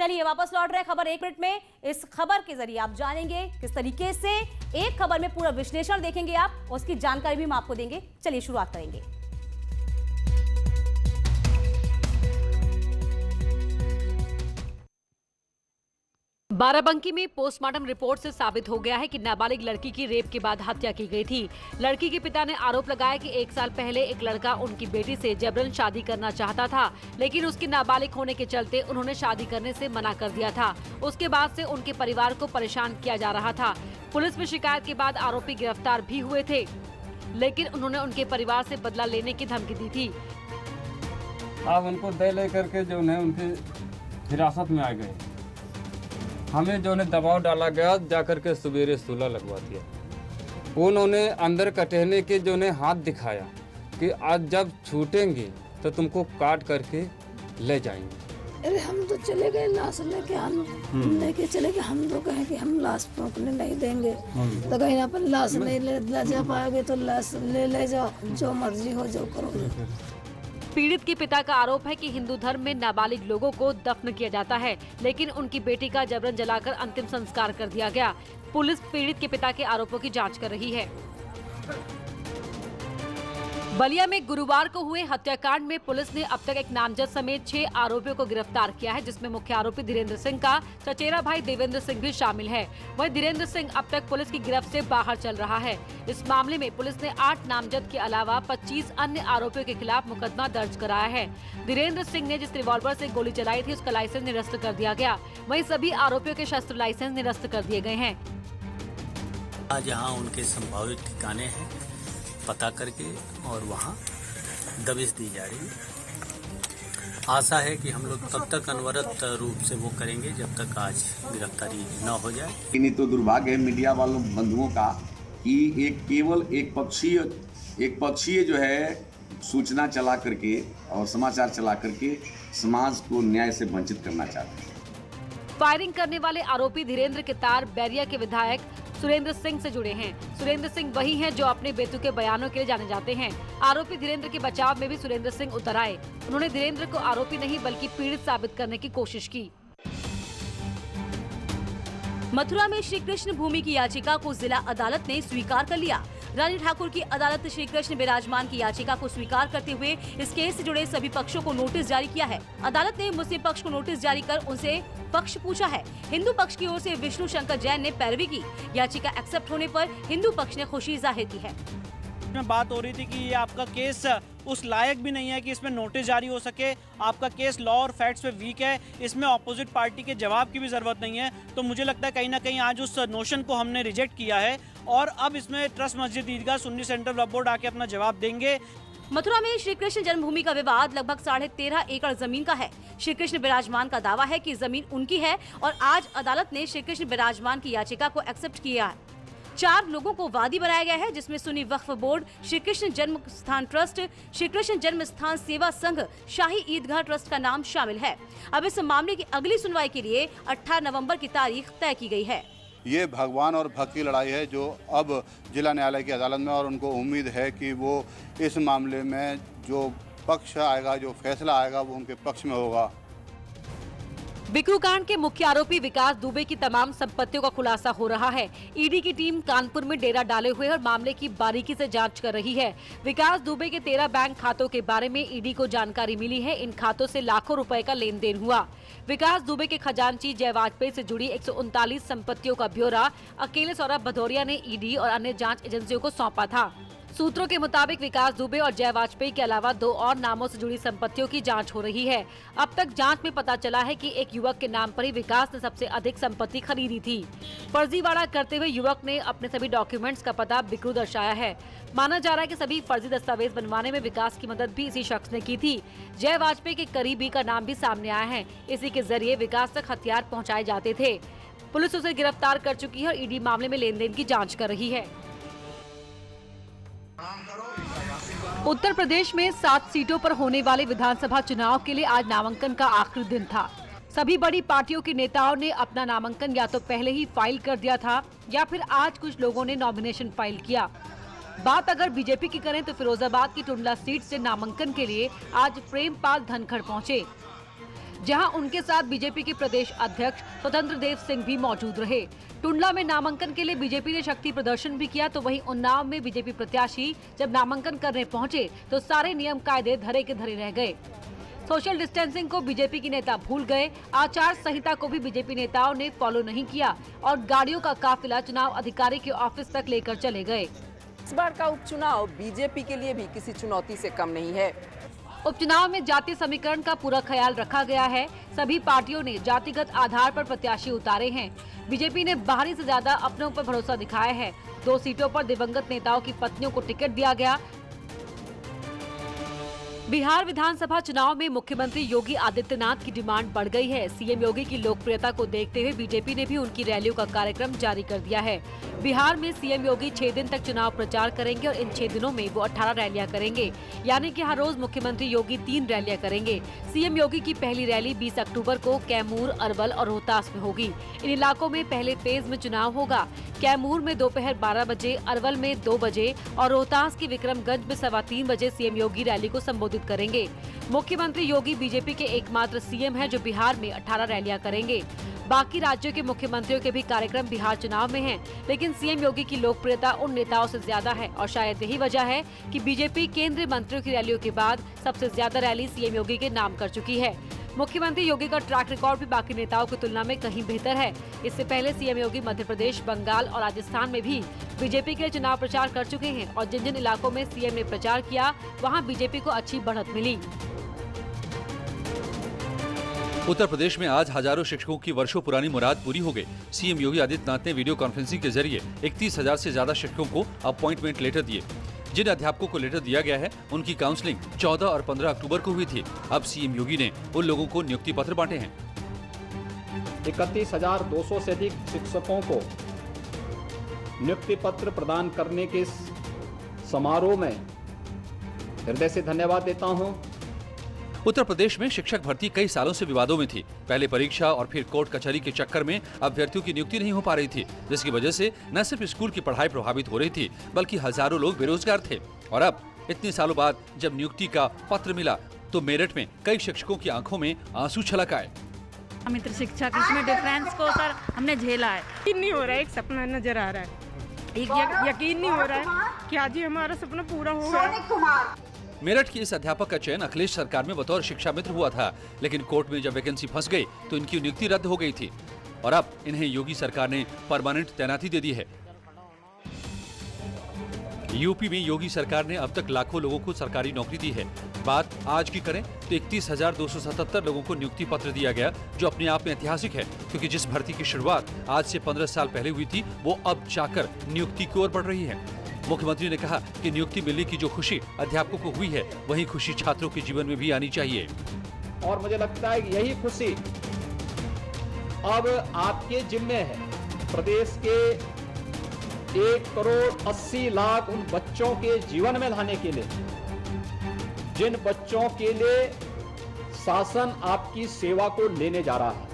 चलिए वापस लौट रहे हैं खबर 1 मिनट में। इस खबर के जरिए आप जानेंगे किस तरीके से एक खबर में पूरा विश्लेषण देखेंगे आप, और उसकी जानकारी भी हम आपको देंगे। चलिए शुरुआत करेंगे। बाराबंकी में पोस्टमार्टम रिपोर्ट से साबित हो गया है कि नाबालिग लड़की की रेप के बाद हत्या की गई थी। लड़की के पिता ने आरोप लगाया कि 1 साल पहले एक लड़का उनकी बेटी से जबरन शादी करना चाहता था, लेकिन उसके नाबालिग होने के चलते उन्होंने शादी करने से मना कर दिया था। उसके बाद से उनके परिवार को परेशान किया जा रहा था। पुलिस में शिकायत के बाद आरोपी गिरफ्तार भी हुए थे, लेकिन उन्होंने उनके परिवार से बदला लेने की धमकी दी थी। आप उनको दे लेकर के जो है उनकी हिरासत में आ गए। हमें जो है दबाव डाला गया, जाकर के सवेरे सूला लगवा दिया। उन्होंने अंदर कटहने के जो है हाथ दिखाया कि आज जब छूटेंगे तो तुमको काट करके ले जाएंगे। अरे हम तो चले गए लाश लेके, हम लेके चले गए। हम तो कहें कि हम लाश फूंकने नहीं देंगे, तो कहीं अपन लाश नहीं ले जा पाओगे तो लाश ले जाओ, जो मर्जी हो जो करो। पीड़ित के पिता का आरोप है कि हिंदू धर्म में नाबालिग लोगों को दफन किया जाता है, लेकिन उनकी बेटी का जबरन जलाकर अंतिम संस्कार कर दिया गया। पुलिस पीड़ित के पिता के आरोपों की जांच कर रही है। बलिया में गुरुवार को हुए हत्याकांड में पुलिस ने अब तक एक नामजद समेत 6 आरोपियों को गिरफ्तार किया है, जिसमें मुख्य आरोपी धीरेन्द्र सिंह का चचेरा भाई देवेंद्र सिंह भी शामिल है। वहीं धीरेन्द्र सिंह अब तक पुलिस की गिरफ्त से बाहर चल रहा है। इस मामले में पुलिस ने 8 नामजद के अलावा 25 अन्य आरोपियों के खिलाफ मुकदमा दर्ज कराया है। धीरेन्द्र सिंह ने जिस रिवॉल्वर से गोली चलाई थी उसका लाइसेंस निरस्त कर दिया गया। वहीं सभी आरोपियों के शस्त्र लाइसेंस निरस्त कर दिए गए हैं। आज यहाँ उनके संभावित ठिकाने हैं पता करके और वहाँ दबिश दी जा रही है। आशा है कि हम लोग तब तक अनवरत रूप से वो करेंगे जब तक आज गिरफ्तारी न हो जाए। नहीं तो दुर्भाग्य है मीडिया वालों बंधुओं का कि केवल एक पक्षीय जो है सूचना चला करके और समाचार चला करके समाज को न्याय से वंचित करना चाहते हैं। फायरिंग करने वाले आरोपी धीरेन्द्र के तार बैरिया के विधायक सुरेंद्र सिंह से जुड़े हैं। सुरेंद्र सिंह वही हैं जो अपने बेतुके बयानों के लिए जाने जाते हैं। आरोपी धीरेन्द्र के बचाव में भी सुरेंद्र सिंह उतर आए। उन्होंने धीरेन्द्र को आरोपी नहीं बल्कि पीड़ित साबित करने की कोशिश की। मथुरा में श्री कृष्ण भूमि की याचिका को जिला अदालत ने स्वीकार कर लिया। रानी ठाकुर की अदालत श्री कृष्ण विराजमान की याचिका को स्वीकार करते हुए इस केस से जुड़े सभी पक्षों को नोटिस जारी किया है। अदालत ने मुस्लिम पक्ष को नोटिस जारी कर उनसे पक्ष पूछा है। हिंदू पक्ष की ओर से विष्णु शंकर जैन ने पैरवी की। याचिका एक्सेप्ट होने पर हिंदू पक्ष ने खुशी जाहिर की है। में बात हो रही थी कि ये आपका केस उस लायक भी नहीं है कि इसमें नोटिस जारी हो सके। आपका केस लॉ और फैक्ट्स पे वीक है, इसमें ऑपोजिट पार्टी के जवाब की भी जरूरत नहीं है। तो मुझे लगता है कहीं ना कहीं आज उस नोशन को हमने रिजेक्ट किया है और अब इसमें ट्रस्ट मस्जिद ईदगाह सुन्नी सेंट्रल वक्फ बोर्ड आके अपना जवाब देंगे। मथुरा में श्री कृष्ण जन्मभूमि का विवाद लगभग 13.5 एकड़ जमीन का है। श्री कृष्ण विराजमान का दावा है कि जमीन उनकी है और आज अदालत ने श्री कृष्ण विराजमान की याचिका को एक्सेप्ट किया है। 4 लोगों को वादी बनाया गया है, जिसमें सुन्नी वक्फ बोर्ड, श्री कृष्ण जन्म स्थान ट्रस्ट, श्री कृष्ण जन्म स्थान सेवा संघ, शाही ईदगाह ट्रस्ट का नाम शामिल है। अब इस मामले की अगली सुनवाई के लिए 18 नवंबर की तारीख तय की गई है। ये भगवान और भक्त की लड़ाई है जो अब जिला न्यायालय की अदालत में, और उनको उम्मीद है कि वो इस मामले में जो पक्ष आएगा, जो फैसला आएगा वो उनके पक्ष में होगा। बिकरू कांड के मुख्य आरोपी विकास दुबे की तमाम संपत्तियों का खुलासा हो रहा है। ईडी की टीम कानपुर में डेरा डाले हुए और मामले की बारीकी से जांच कर रही है। विकास दुबे के 13 बैंक खातों के बारे में ईडी को जानकारी मिली है। इन खातों से लाखों रुपए का लेन देन हुआ। विकास दुबे के खजांची जय वाजपेयी से जुड़ी 139 संपत्तियों का ब्यौरा अकेले सौरभ भदौरिया ने ईडी और अन्य जाँच एजेंसियों को सौंपा था। सूत्रों के मुताबिक विकास दुबे और जय वाजपेयी के अलावा 2 और नामों से जुड़ी संपत्तियों की जांच हो रही है। अब तक जांच में पता चला है कि एक युवक के नाम पर ही विकास ने सबसे अधिक संपत्ति खरीदी थी। फर्जीवाड़ा करते हुए युवक ने अपने सभी डॉक्यूमेंट्स का पता बिकरू दर्शाया है। माना जा रहा है कि सभी फर्जी दस्तावेज बनवाने में विकास की मदद भी इसी शख्स ने की थी। जय वाजपेयी के करीबी का नाम भी सामने आया है। इसी के जरिए विकास तक हथियार पहुँचाए जाते थे। पुलिस उसे गिरफ्तार कर चुकी है और ईडी मामले में लेन देन की जाँच कर रही है। उत्तर प्रदेश में 7 सीटों पर होने वाले विधानसभा चुनाव के लिए आज नामांकन का आखिरी दिन था। सभी बड़ी पार्टियों के नेताओं ने अपना नामांकन या तो पहले ही फाइल कर दिया था या फिर आज कुछ लोगों ने नॉमिनेशन फाइल किया। बात अगर बीजेपी की करें तो फिरोजाबाद की टुंडला सीट से नामांकन के लिए आज प्रेमपाल धनखड़ पहुंचे। जहां उनके साथ बीजेपी के प्रदेश अध्यक्ष स्वतंत्र देव सिंह भी मौजूद रहे। टुंडला में नामांकन के लिए बीजेपी ने शक्ति प्रदर्शन भी किया, तो वहीं उन्नाव में बीजेपी प्रत्याशी जब नामांकन करने पहुंचे तो सारे नियम कायदे धरे के धरे रह गए। सोशल डिस्टेंसिंग को बीजेपी की नेता भूल गए, आचार संहिता को भी बीजेपी नेताओं ने फॉलो नहीं किया और गाड़ियों का काफिला चुनाव अधिकारी के ऑफिस तक लेकर चले गए। इस बार का उपचुनाव बीजेपी के लिए भी किसी चुनौती से कम नहीं है। उपचुनाव में जातीय समीकरण का पूरा ख्याल रखा गया है। सभी पार्टियों ने जातिगत आधार पर प्रत्याशी उतारे हैं। बीजेपी ने बाहरी से ज्यादा अपनों पर भरोसा दिखाया है। 2 सीटों पर दिवंगत नेताओं की पत्नियों को टिकट दिया गया। बिहार विधानसभा चुनाव में मुख्यमंत्री योगी आदित्यनाथ की डिमांड बढ़ गई है। सीएम योगी की लोकप्रियता को देखते हुए बीजेपी ने भी उनकी रैलियों का कार्यक्रम जारी कर दिया है। बिहार में सीएम योगी 6 दिन तक चुनाव प्रचार करेंगे और इन 6 दिनों में वो 18 रैलियां करेंगे, यानी कि हर रोज मुख्यमंत्री योगी 3 रैलियां करेंगे। सीएम योगी की पहली रैली 20 अक्टूबर को कैमूर, अरवल और रोहतास में होगी। इन इलाकों में पहले फेज में चुनाव होगा। कैमूर में दोपहर 12 बजे, अरवल में 2 बजे और रोहतास के विक्रमगंज में 3:15 बजे सीएम योगी रैली को संबोधित करेंगे। मुख्यमंत्री योगी बीजेपी के एकमात्र सीएम हैं जो बिहार में 18 रैलियां करेंगे। बाकी राज्यों के मुख्यमंत्रियों के भी कार्यक्रम बिहार चुनाव में हैं, लेकिन सीएम योगी की लोकप्रियता उन नेताओं से ज्यादा है और शायद यही वजह है कि बीजेपी केंद्रीय मंत्रियों की रैलियों के बाद सबसे ज्यादा रैली सीएम योगी के नाम कर चुकी है। मुख्यमंत्री योगी का ट्रैक रिकॉर्ड भी बाकी नेताओं की तुलना में कहीं बेहतर है। इससे पहले सीएम योगी मध्य प्रदेश, बंगाल और राजस्थान में भी बीजेपी के लिए चुनाव प्रचार कर चुके हैं और जिन जिन इलाकों में सीएम ने प्रचार किया वहां बीजेपी को अच्छी बढ़त मिली। उत्तर प्रदेश में आज हजारों शिक्षकों की वर्षों पुरानी मुराद पूरी हो गई। सीएम योगी आदित्यनाथ ने वीडियो कॉन्फ्रेंसिंग के जरिए 31,000 से ज्यादा शिक्षकों को अपॉइंटमेंट लेटर दिए। जिन अध्यापकों को लेटर दिया गया है उनकी काउंसलिंग 14 और 15 अक्टूबर को हुई थी। अब सीएम योगी ने उन लोगों को नियुक्ति पत्र बांटे हैं। 31,200 से अधिक शिक्षकों को नियुक्ति पत्र प्रदान करने के समारोह में हृदय से धन्यवाद देता हूं। उत्तर प्रदेश में शिक्षक भर्ती कई सालों से विवादों में थी। पहले परीक्षा और फिर कोर्ट कचहरी के चक्कर में अभ्यर्थियों की नियुक्ति नहीं हो पा रही थी, जिसकी वजह से न सिर्फ स्कूल की पढ़ाई प्रभावित हो रही थी बल्कि हजारों लोग बेरोजगार थे। और अब इतने सालों बाद जब नियुक्ति का पत्र मिला तो मेरठ में कई शिक्षकों की आंखों में आंसू छलक आए। मित्र शिक्षक, इसमें डिफरेंस को सर हमने झेला है। यकीन नहीं हो रहा है, एक सपना नजर आ रहा है, एक यकीन नहीं हो रहा है कि आज ही हमारा सपना पूरा होगा। मेरठ की इस अध्यापक का चयन अखिलेश सरकार में बतौर शिक्षा मित्र हुआ था, लेकिन कोर्ट में जब वैकेंसी फंस गई तो इनकी नियुक्ति रद्द हो गई थी और अब इन्हें योगी सरकार ने परमानेंट तैनाती दे दी है। यूपी में योगी सरकार ने अब तक लाखों लोगों को सरकारी नौकरी दी है। बात आज की करें तो 31,277 लोगों को नियुक्ति पत्र दिया गया, जो अपने आप में ऐतिहासिक है, क्योंकि जिस भर्ती की शुरुआत आज से 15 साल पहले हुई थी वो अब जाकर नियुक्ति की ओर बढ़ रही है। मुख्यमंत्री ने कहा कि नियुक्ति मिलने की जो खुशी अध्यापकों को हुई है वही खुशी छात्रों के जीवन में भी आनी चाहिए। और मुझे लगता है कि यही खुशी अब आपके जिम्मे है। प्रदेश के 1,80,00,000 उन बच्चों के जीवन में लाने के लिए, जिन बच्चों के लिए शासन आपकी सेवा को लेने जा रहा है।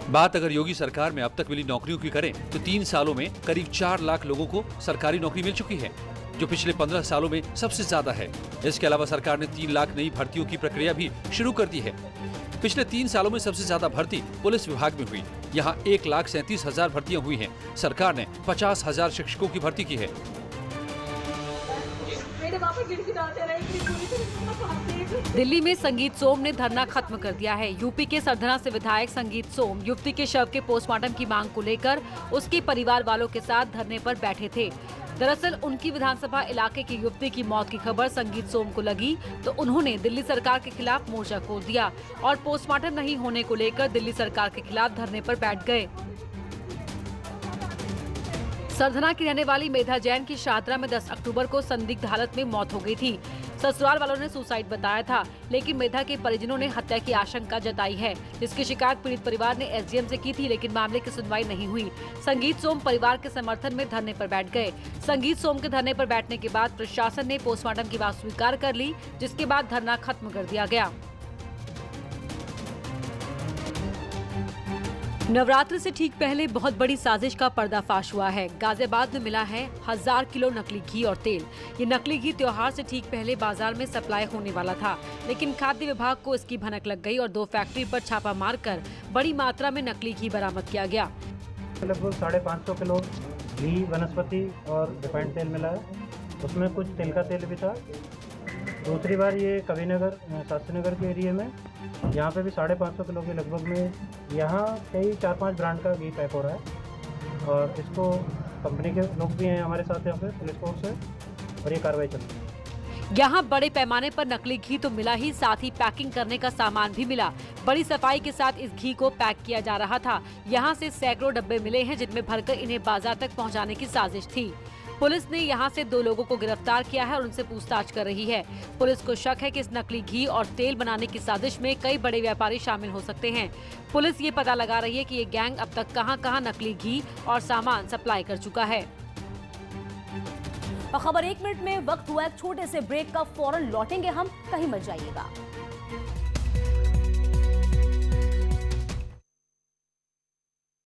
बात अगर योगी सरकार में अब तक मिली नौकरियों की करें तो 3 सालों में करीब 4 लाख लोगों को सरकारी नौकरी मिल चुकी है, जो पिछले 15 सालों में सबसे ज्यादा है। इसके अलावा सरकार ने 3 लाख नई भर्तियों की प्रक्रिया भी शुरू कर दी है। पिछले 3 सालों में सबसे ज्यादा भर्ती पुलिस विभाग में हुई। यहाँ 1,37,000 भर्तियां हुई हैं। सरकार ने 50,000 शिक्षकों की भर्ती की है। दिल्ली में संगीत सोम ने धरना खत्म कर दिया है। यूपी के सरधना से विधायक संगीत सोम युवती के शव के पोस्टमार्टम की मांग को लेकर उसके परिवार वालों के साथ धरने पर बैठे थे। दरअसल उनकी विधानसभा इलाके की युवती की मौत की खबर संगीत सोम को लगी तो उन्होंने दिल्ली सरकार के खिलाफ मोर्चा खोल दिया और पोस्टमार्टम नहीं होने को लेकर दिल्ली सरकार के खिलाफ धरने पर बैठ गए। सरधना की रहने वाली मेधा जैन की शाहदरा में 10 अक्टूबर को संदिग्ध हालत में मौत हो गई थी। ससुराल वालों ने सुसाइड बताया था, लेकिन मेधा के परिजनों ने हत्या की आशंका जताई है, जिसकी शिकायत पीड़ित परिवार ने एसडीएम से की थी, लेकिन मामले की सुनवाई नहीं हुई। संगीत सोम परिवार के समर्थन में धरने पर बैठ गए। संगीत सोम के धरने पर बैठने के बाद प्रशासन ने पोस्टमार्टम की बात स्वीकार कर ली, जिसके बाद धरना खत्म कर दिया गया। नवरात्र से ठीक पहले बहुत बड़ी साजिश का पर्दाफाश हुआ है। गाजियाबाद में मिला है 1000 किलो नकली घी और तेल। ये नकली घी त्योहार से ठीक पहले बाजार में सप्लाई होने वाला था, लेकिन खाद्य विभाग को इसकी भनक लग गई और 2 फैक्ट्री पर छापा मारकर बड़ी मात्रा में नकली घी बरामद किया गया। लगभग 550 किलो घी, वनस्पति और रिफाइंड तेल मिला है। उसमें कुछ तिल का तेल भी था। दूसरी बार ये कविनगर शास्त्री नगर के एरिया में, यहाँ पे भी 550 किलो के लगभग में यहाँ कई 4-5 ब्रांड का घी पैक हो रहा है और इसको कंपनी के लोग भी हैं हमारे साथ यहाँ पे पुलिस फोर्स है और ये कार्रवाई चल रही है। यहाँ बड़े पैमाने पर नकली घी तो मिला ही, साथ ही पैकिंग करने का सामान भी मिला। बड़ी सफाई के साथ इस घी को पैक किया जा रहा था। यहाँ से सैकड़ों डब्बे मिले हैं जिनमें भरकर इन्हें बाजार तक पहुँचाने की साजिश थी। पुलिस ने यहां से 2 लोगों को गिरफ्तार किया है और उनसे पूछताछ कर रही है। पुलिस को शक है कि इस नकली घी और तेल बनाने की साजिश में कई बड़े व्यापारी शामिल हो सकते हैं। पुलिस ये पता लगा रही है कि ये गैंग अब तक कहां-कहां नकली घी और सामान सप्लाई कर चुका है। खबर 1 मिनट में वक्त हुआ एक छोटे से ब्रेक का, फौरन लौटेंगे हम, कहीं मत जाइएगा।